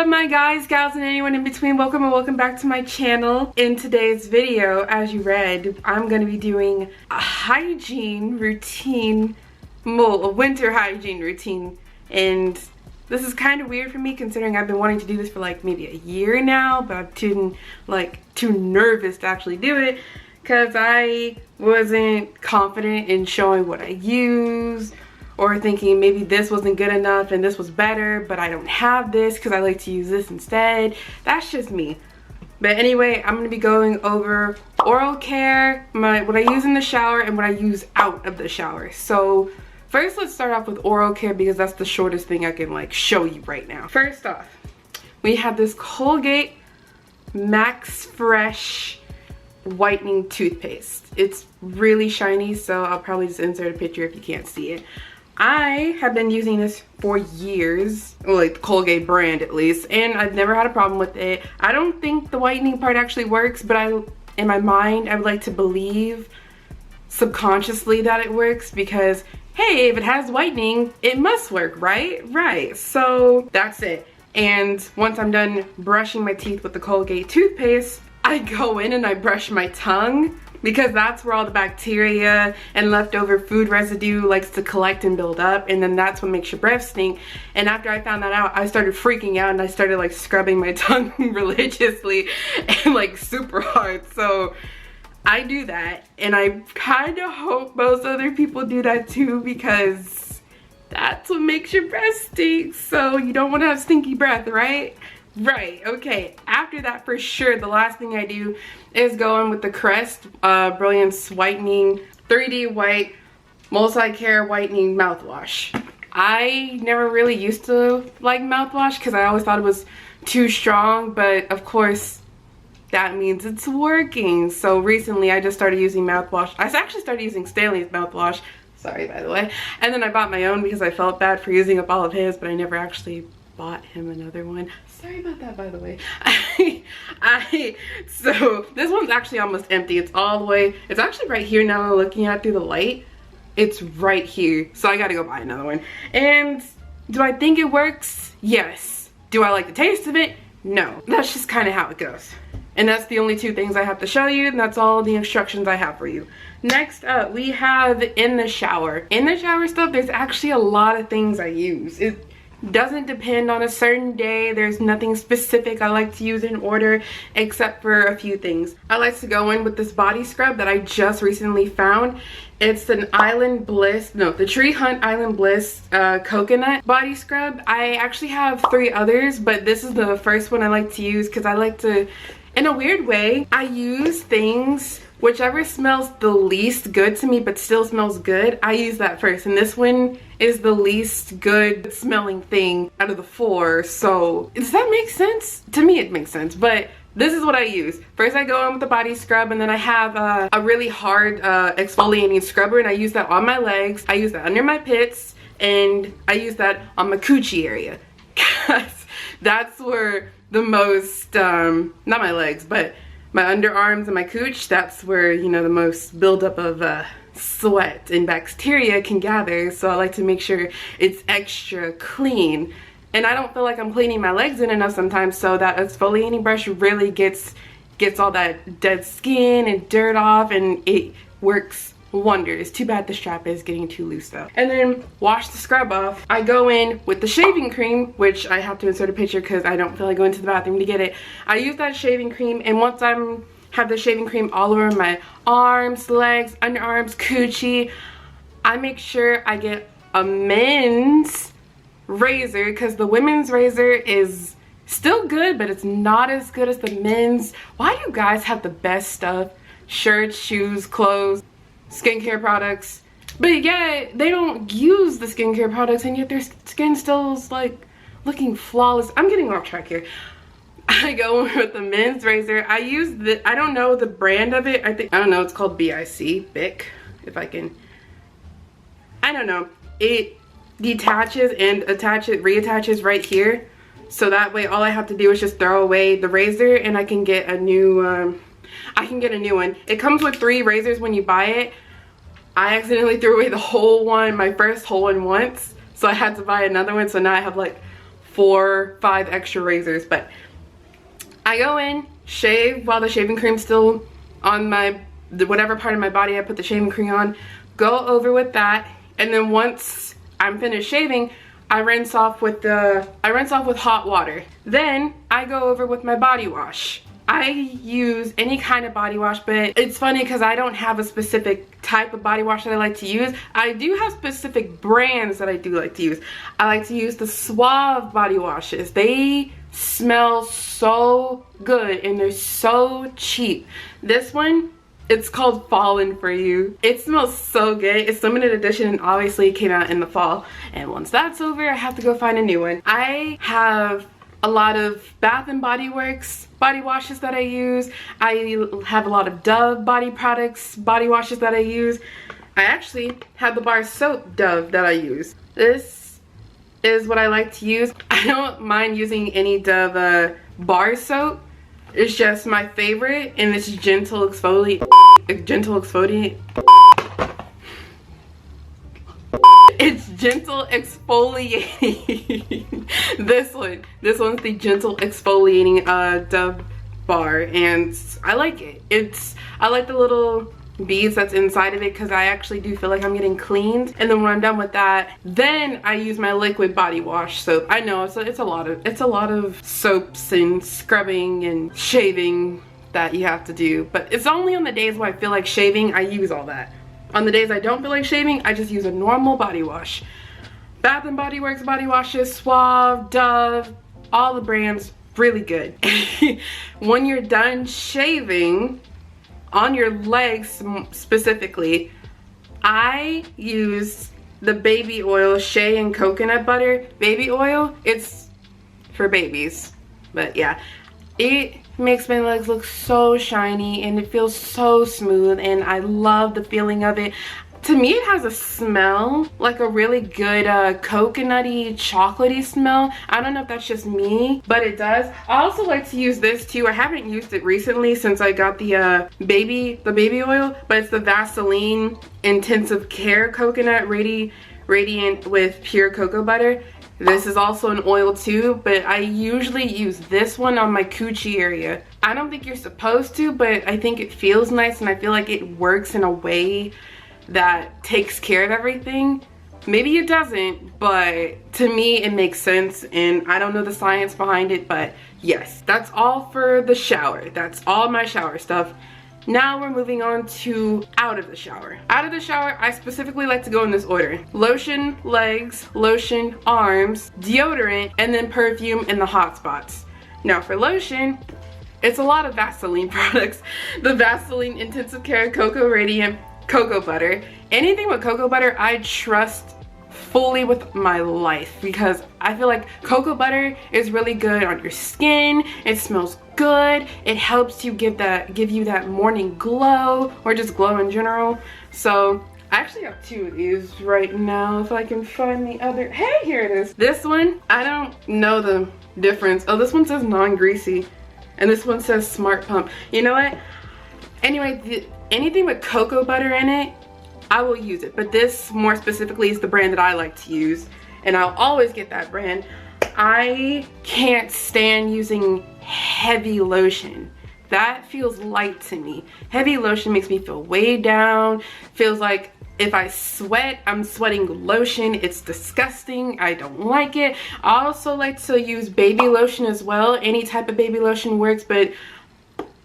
up my guys, gals, and anyone in between? Welcome and welcome back to my channel. In today's video, as you read, I'm going to be doing a hygiene routine, a winter hygiene routine. And this is kind of weird for me considering I've been wanting to do this for like maybe a year now, but I'm too nervous to actually do it because I wasn't confident in showing what I use, or thinking maybe this wasn't good enough and this was better, but I don't have this because I like to use this instead. That's just me. But anyway, I'm going to be going over oral care, what I use in the shower and what I use out of the shower. So first, let's start off with oral care because that's the shortest thing I can like show you right now. First off, we have this Colgate Max Fresh whitening toothpaste. It's really shiny, so I'll probably just insert a picture if you can't see it. I have been using this for years, like the Colgate brand at least, and I've never had a problem with it. I don't think the whitening part actually works, but in my mind, I would like to believe subconsciously that it works because, hey, if it has whitening, it must work, right? Right, so that's it. And once I'm done brushing my teeth with the Colgate toothpaste, I go in and I brush my tongue, because that's where all the bacteria and leftover food residue likes to collect and build up, and then that's what makes your breath stink. And after I found that out, I started freaking out and I started like scrubbing my tongue religiously and like super hard. So I do that, and I kind of hope most other people do that too, because that's what makes your breath stink. So you don't want to have stinky breath, right? Right, okay. After that, for sure, the last thing I do is go in with the Crest Brilliance Whitening 3D White Multi-Care Whitening Mouthwash. I never really used to like mouthwash because I always thought it was too strong, but of course, that means it's working. So recently, I just started using mouthwash. I actually started using Stanley's mouthwash. Sorry, by the way. And then I bought my own because I felt bad for using up all of his, but I never actually bought him another one. Sorry about that, by the way. So this one's actually almost empty. It's all the way, it's actually right here now. I'm looking at it through the light. It's right here. So I gotta go buy another one. And do I think it works? Yes. Do I like the taste of it? No. That's just kind of how it goes. And that's the only two things I have to show you, and that's all the instructions I have for you. Next up, we have in the shower. In the shower stuff, there's actually a lot of things I use. It doesn't depend on a certain day. There's nothing specific I like to use in order except for a few things. I like to go in with this body scrub that I just recently found. It's an the Tree Hunt Island Bliss coconut body scrub. I actually have 3 others, but this is the first one I like to use because I like to, in a weird way, I use things, whichever smells the least good to me but still smells good, I use that first. And this one is the least good smelling thing out of the 4. So does that make sense? To me it makes sense, but this is what I use. First I go in with the body scrub, and then I have a really hard exfoliating scrubber, and I use that on my legs. I use that under my pits, and I use that on my coochie area. That's where the most, not my legs, but my underarms and my cooch, that's where, you know, the most buildup of sweat and bacteria can gather. So I like to make sure it's extra clean. And I don't feel like I'm cleaning my legs in enough sometimes, so that exfoliating brush really gets all that dead skin and dirt off, and it works wonders. Too bad the strap is getting too loose though. And then wash the scrub off. I go in with the shaving cream, which I have to insert a picture because I don't feel like going to the bathroom to get it. I use that shaving cream, and once have the shaving cream all over my arms, legs, underarms, coochie, I make sure I get a men's razor because the women's razor is still good, but it's not as good as the men's. Why do you guys have the best stuff? Shirts, shoes, clothes, skincare products, but yeah, they don't use the skincare products, and yet their skin still is like looking flawless. I'm getting off track here. I go with the men's razor. I use I don't know the brand of it. I don't know, it's called BIC, if I can. I don't know. It detaches and reattaches right here. So that way all I have to do is just throw away the razor and I can get a new one. It comes with 3 razors when you buy it. I accidentally threw away the whole one, my first whole one once. So I had to buy another one. So now I have like 4, 5 extra razors. But I go in, shave while the shaving cream's still on whatever part of my body I put the shaving cream on, go over with that, and then once I'm finished shaving, I rinse off with hot water. Then I go over with my body wash. I use any kind of body wash, but it's funny because I don't have a specific type of body wash that I like to use. I do have specific brands that I do like to use. I like to use the Suave body washes. They smell so good and they're so cheap. This one, it's called Fallen For You. It smells so good. It's limited edition and obviously it came out in the fall. And once that's over, I have to go find a new one. I have a lot of Bath and Body Works body washes that I use. I have a lot of Dove body products, body washes that I use. I actually have the bar soap Dove that I use. This is what I like to use. I don't mind using any Dove bar soap. It's just my favorite, and it's gentle exfoliate. It's gentle exfoliating. This one's the gentle exfoliating Dove bar, and I like it. I like the little beads that's inside of it because I actually do feel like I'm getting cleaned. And then when I'm done with that, then I use my liquid body wash soap. I know it's a lot of soaps and scrubbing and shaving that you have to do, but it's only on the days where I feel like shaving I use all that. On the days I don't feel like shaving, I just use a normal body wash. Bath and Body Works body washes, Suave, Dove, all the brands, really good. When you're done shaving, on your legs specifically, I use the baby oil, shea and coconut butter baby oil. It's for babies, but yeah, it makes my legs look so shiny and it feels so smooth, and I love the feeling of it. To me, it has a smell, like a really good coconutty, chocolatey smell. I don't know if that's just me, but it does. I also like to use this too. I haven't used it recently since I got the baby oil, but it's the Vaseline Intensive Care Coconut Radiant with Pure Cocoa Butter. This is also an oil too, but I usually use this one on my coochie area. I don't think you're supposed to, but I think it feels nice, and I feel like it works in a way that takes care of everything. Maybe it doesn't, but to me it makes sense, and I don't know the science behind it, but yes, that's all for the shower. That's all my shower stuff. Now we're moving on to out of the shower. Out of the shower, I specifically like to go in this order: lotion legs, lotion arms, deodorant, and then perfume in the hot spots. Now for lotion, it's a lot of Vaseline products. The Vaseline Intensive Care Cocoa Radiant Cocoa Butter. Anything with cocoa butter, I trust fully with my life, because I feel like cocoa butter is really good on your skin. It smells good. It helps you give you that morning glow, or just glow in general. So I actually have 2 of these right now. If I can find the other, hey, here it is. This one, I don't know the difference. Oh, this one says non-greasy and this one says Smart Pump. You know what? Anyway, anything with cocoa butter in it, I will use it, but this more specifically is the brand that I like to use, and I'll always get that brand. I can't stand using heavy lotion. That feels light to me. Heavy lotion makes me feel weighed down. Feels like if I sweat, I'm sweating lotion. It's disgusting. I don't like it. I also like to use baby lotion as well. Any type of baby lotion works, but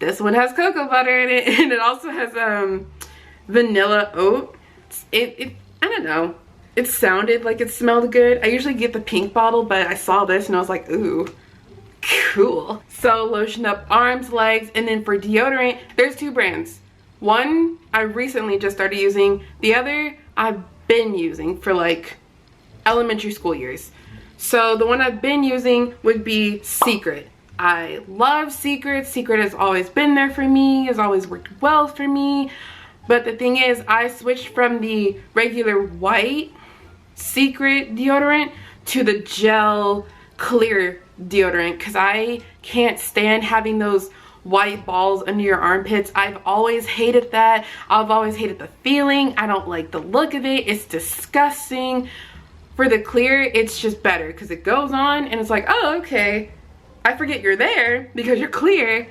this one has cocoa butter in it, and it also has vanilla oat. I don't know. It sounded like it smelled good. I usually get the pink bottle, but I saw this and I was like, ooh, cool. So lotion up arms, legs, and then for deodorant, there's 2 brands. One I recently just started using. The other I've been using for like elementary school years. So the one I've been using would be Secret. I love Secret. Secret has always been there for me, has always worked well for me. But the thing is, I switched from the regular white Secret deodorant to the gel clear deodorant, because I can't stand having those white balls under your armpits. I've always hated that. I've always hated the feeling. I don't like the look of it. It's disgusting. For the clear, it's just better because it goes on and it's like, oh, okay. I forget you're there because you're clear,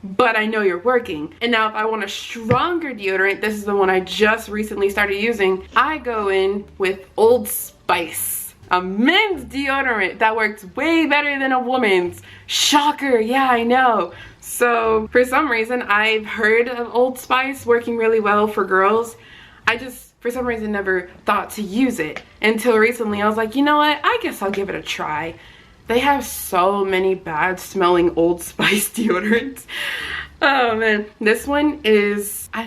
but I know you're working. And now if I want a stronger deodorant, this is the one I just recently started using. I go in with Old Spice, a men's deodorant that works way better than a woman's. Shocker, yeah, I know. So for some reason, I've heard of Old Spice working really well for girls. I just, for some reason, never thought to use it until recently. I was like, you know what? I guess I'll give it a try. They have so many bad smelling Old Spice deodorants. Oh man, this one is, I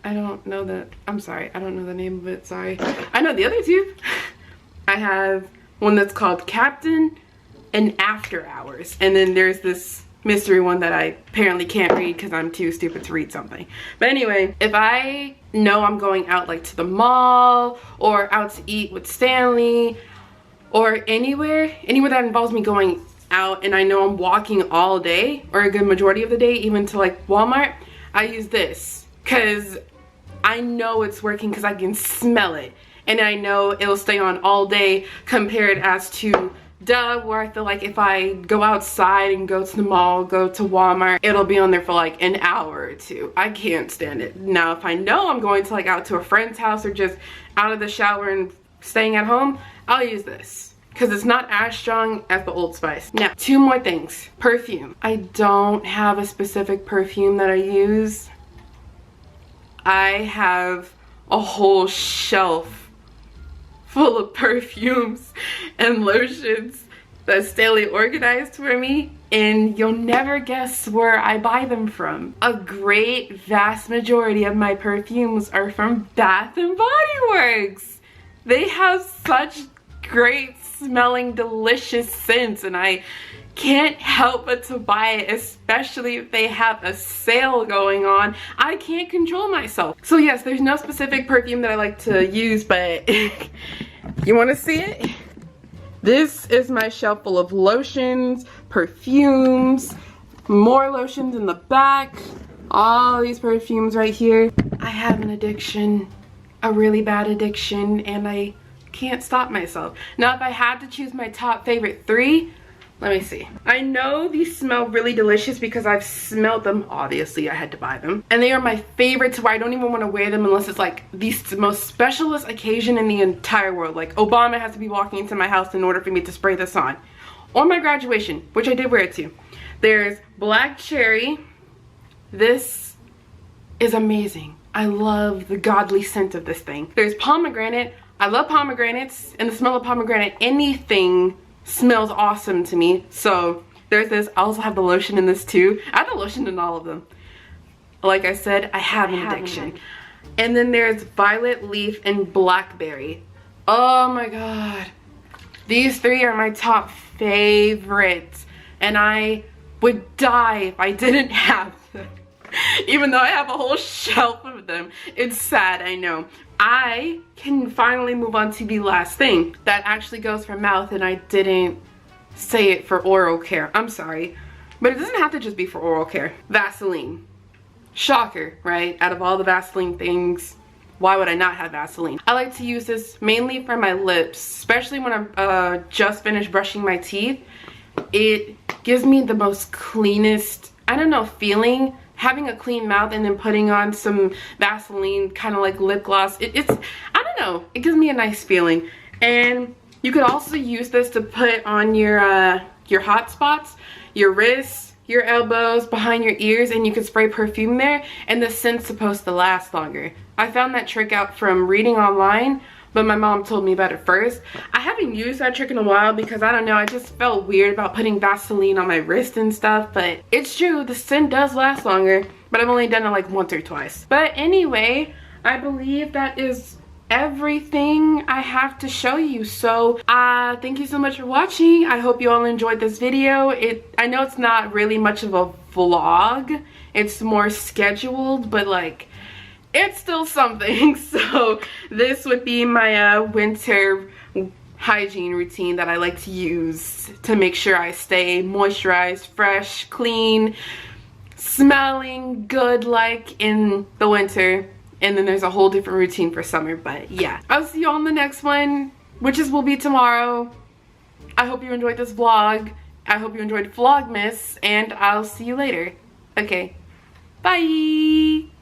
don't know the, I'm sorry, I don't know the name of it, sorry. I know the other two. I have one that's called Captain and After Hours. And then there's this mystery one that I apparently can't read because I'm too stupid to read something. But anyway, if I know I'm going out like to the mall or out to eat with Stanley or anywhere that involves me going out and I know I'm walking all day or a good majority of the day, even to like Walmart, I use this because I know it's working because I can smell it and I know it'll stay on all day compared as to Dove, where I feel like if I go outside and go to the mall, go to Walmart, it'll be on there for like an hour or two. I can't stand it. Now, if I know I'm going to like out to a friend's house or just out of the shower and staying at home, I'll use this because it's not as strong as the Old Spice. Now, two more things. Perfume. I don't have a specific perfume that I use. I have a whole shelf full of perfumes and lotions that Stanley organized for me, and you'll never guess where I buy them from. A great vast majority of my perfumes are from Bath and Body Works. They have such great smelling delicious scents and I can't help but to buy it, especially if they have a sale going on. I can't control myself. So yes, there's no specific perfume that I like to use, but you want to see it? This is my shelf full of lotions, perfumes, more lotions in the back, all these perfumes right here. I have an addiction, a really bad addiction, and I can't stop myself. Now, if I had to choose my top favorite three, let me see. I know these smell really delicious because I've smelled them. Obviously, I had to buy them. And they are my favorites where I don't even want to wear them unless it's like the most specialist occasion in the entire world. Like Obama has to be walking into my house in order for me to spray this on. Or my graduation, which I did wear it to. There's Black Cherry. This is amazing. I love the godly scent of this thing. There's Pomegranate. I love pomegranates and the smell of pomegranate. Anything smells awesome to me. So there's this. I also have the lotion in this too. I have the lotion in all of them. Like I said, I have an addiction. And then there's Violet Leaf and Blackberry. Oh my god. These three are my top favorites. And I would die if I didn't have them. Even though I have a whole shelf of them. It's sad, I know. I can finally move on to the last thing that actually goes for mouth, and I didn't say it for oral care. I'm sorry, but it doesn't have to just be for oral care. Vaseline. Shocker, right? Out of all the Vaseline things, why would I not have Vaseline? I like to use this mainly for my lips, especially when I'm just finished brushing my teeth. It gives me the most cleanest, I don't know, feeling. Having a clean mouth and then putting on some Vaseline, kind of like lip gloss, it's, I don't know, it gives me a nice feeling. And you could also use this to put on your hot spots, your wrists, your elbows, behind your ears, and you can spray perfume there, and the scent's supposed to last longer. I found that trick out from reading online, but my mom told me about it first. I haven't used that trick in a while because I don't know, I just felt weird about putting Vaseline on my wrist and stuff, but it's true, the scent does last longer, but I've only done it like once or twice. But anyway, I believe that is everything I have to show you. So thank you so much for watching. I hope you all enjoyed this video. I know it's not really much of a vlog, it's more scheduled, but like, it's still something. So this would be my winter hygiene routine that I like to use to make sure I stay moisturized, fresh, clean, smelling good like in the winter. And then there's a whole different routine for summer. But yeah, I'll see you all in the next one. which will be tomorrow. I hope you enjoyed this vlog. I hope you enjoyed Vlogmas, and I'll see you later. Okay, bye.